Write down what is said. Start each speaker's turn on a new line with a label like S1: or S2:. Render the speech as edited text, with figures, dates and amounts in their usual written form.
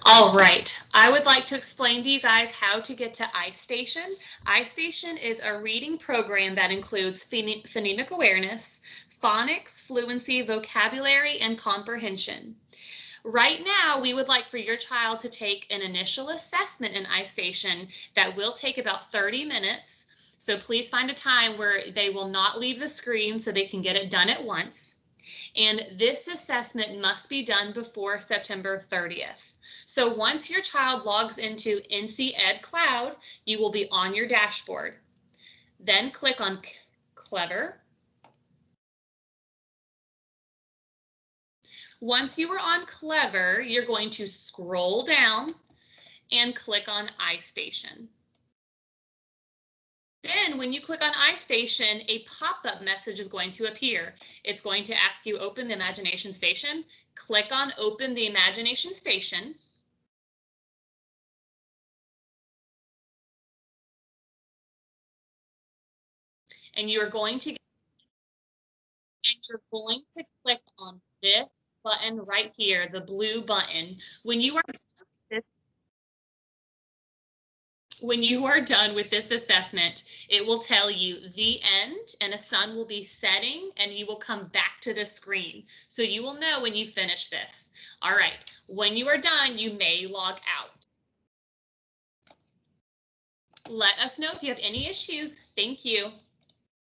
S1: All right, I would like to explain to you guys how to get to iStation. iStation is a reading program that includes phonemic awareness, phonics, fluency, vocabulary, and comprehension. Right now, we would like for your child to take an initial assessment in iStation that will take about 30 minutes. So please find a time where they will not leave the screen so they can get it done at once. And this assessment must be done before September 30th. So once your child logs into NC Ed Cloud, you will be on your dashboard. Then click on Clever. Once you are on Clever, you're going to scroll down and click on iStation. Then when you click on iStation, a pop-up message is going to appear. It's going to ask you open the Imagination Station. Click on Open the Imagination Station. And you're going to click on this button right here, the blue button. When you are done with this assessment, it will tell you the end and a sun will be setting and you will come back to the screen. So you will know when you finish this. All right, when you are done, you may log out. Let us know if you have any issues. Thank you.